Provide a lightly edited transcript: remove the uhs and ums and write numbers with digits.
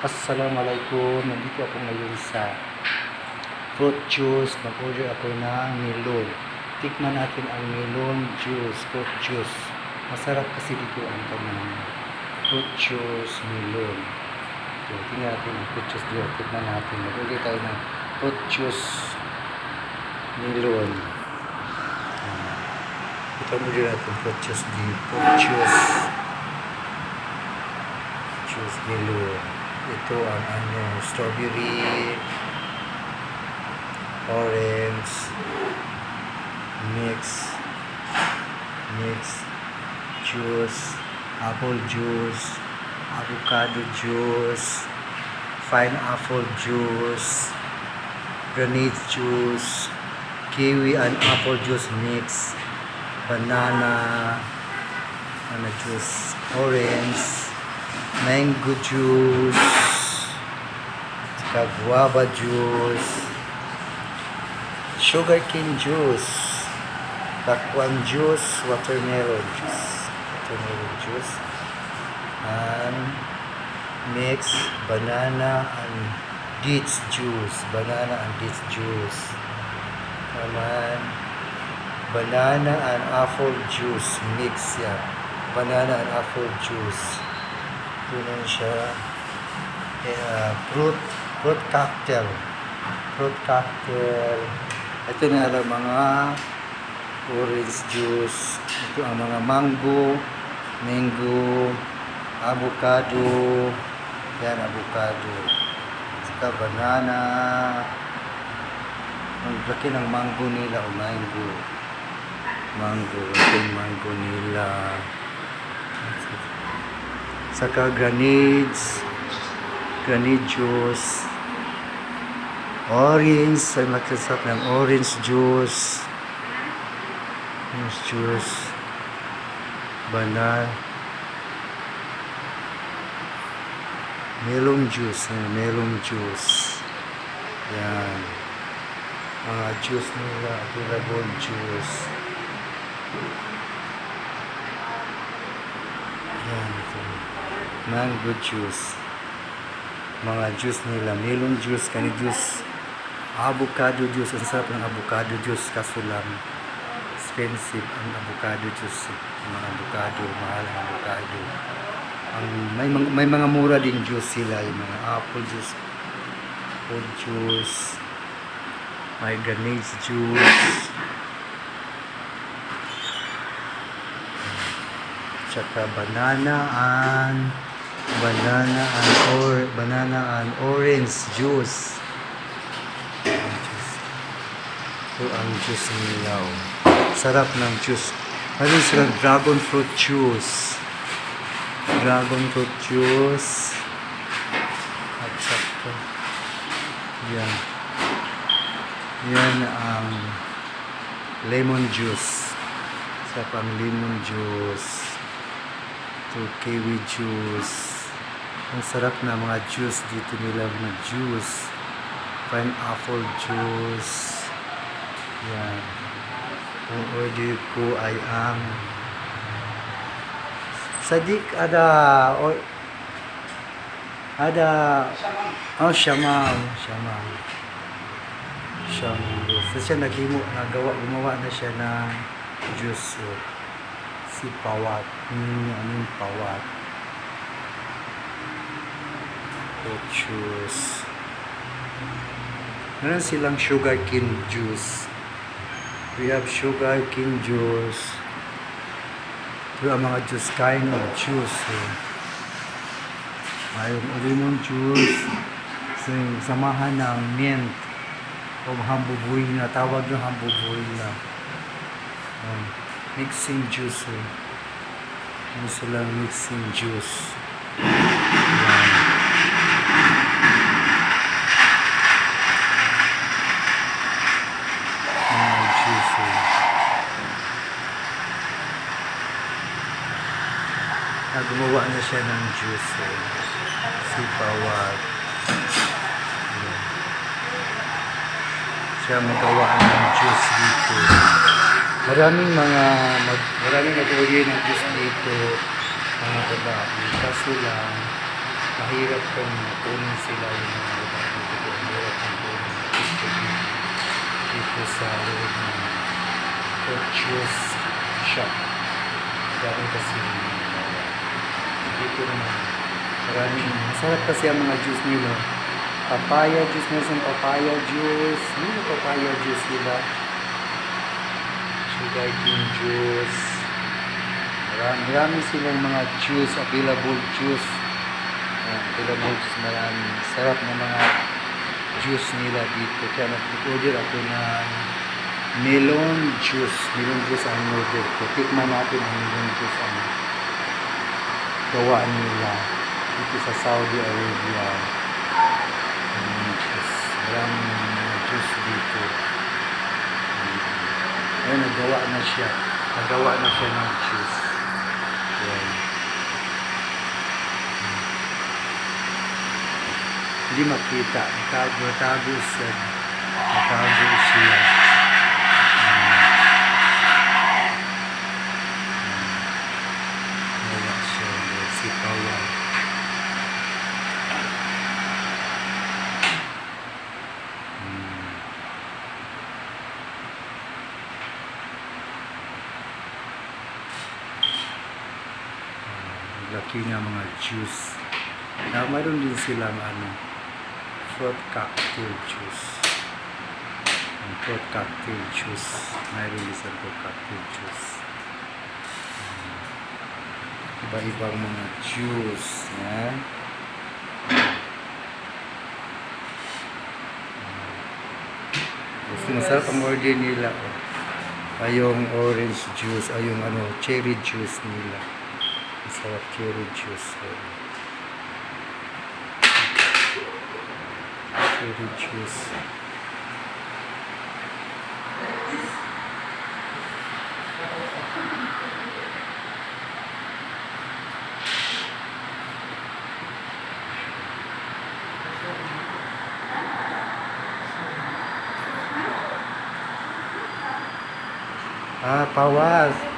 Assalamualaikum. Nandito ako ngayon sa fruit juice. Mag-order ako ng melon. Tikman natin ang melon juice, fruit juice. Masarap kasi dito ang kanyang fruit juice melon. So, tingnan natin ang fruit juice dito. Tikman natin. Mag-order tayo ng fruit juice melon. Ito mo din natin fruit juice dito. Fruit juice melon. Ito ang strawberry, orange, mix juice, apple juice, avocado juice, pineapple juice, granate juice, kiwi and apple juice mix, banana juice, orange, mango juice, guava juice, sugarcane juice, pakwan juice, watermelon juice, and mix banana and dates juice, naman banana and apple juice mix yan, banana and apple juice. Ito siya, fruit cocktail. Ito na ang mga orange juice. Ito ang mga mango, avocado. Yan, avocado. Saka banana. Ang laki ng mango nila o mango. Ito yung mango nila. Saka granate juice, orange, ay makasap ng orange juice, banana, melon juice, yan, mga juice nila, available juice, yan, mango juice, mga juice nila, melon juice, kani juice, avocado juice. Ang sarap ng avocado juice, kaso lang expensive ang avocado juice. Mga avocado, mahal ang avocado. May mga mura din juice sila, yung mga apple juice, may granate juice, tsaka banana and orange juice. Ito ang juice nila. Sarap ng juice. Meron silang dragon fruit juice. At saka yan ang lemon juice. Sarap ang lemon juice. Ito kiwi juice. Ang sarap na mga juice dito nila, mga juice, pineapple juice. Yan. Ang order ko ay ang sadik shamam. So siya gumawa na siya ng juice. Si pawat. Pawat. Juice. Meron silang sugarcane juice. We have sugarcane juice. Ito ang mga juice, kind of juice. Mayroong lemon juice. Samahan ng mint o hambubuy na. Tawag yung hambubuy na. Mixing juice. Meron silang mixing juice. Yan. Gumawa na siya ng juice. Si Pawat. Siya magawa ng juice dito. Maraming nag-order ng juice dito. Mga babae. Kaso lang, mahirap kung kunin sila yung mga babae dito. Mahirap kung kunin dito, dito sa loob ng purchase shop. Dami kasi dito naman maraming masarap kasi ang mga juice nila. Papaya juice, meron papaya juice. Ano papaya juice nila? Sugar cane juice. Marami silang mga juice, available juice. Available juice, marami. Sarap na mga juice nila dito. Kaya nag-order ako ng melon juice. Melon juice ang order ko. Tikman natin ang melon juice ang gawa nila dito sa Saudi Arabia. Juice. Maraming mga juice dito. Ayun, nagawa na siya. Nagawa na siya ng juice. Ayan. Hindi makita. Natago siya. Natago siya. Nagawa siya. Sipawan. Laki nga mga juice. Na mayroon din silang fruit cocktail juice. Fruit cocktail juice. Mayroon din silang fruit cocktail juice. Iba-ibang mga juice. Yan. Masarap ang order nila. Ay yung orange juice. Ay yung cherry juice nila. Masarap cherry juice. Cherry juice. Pawas.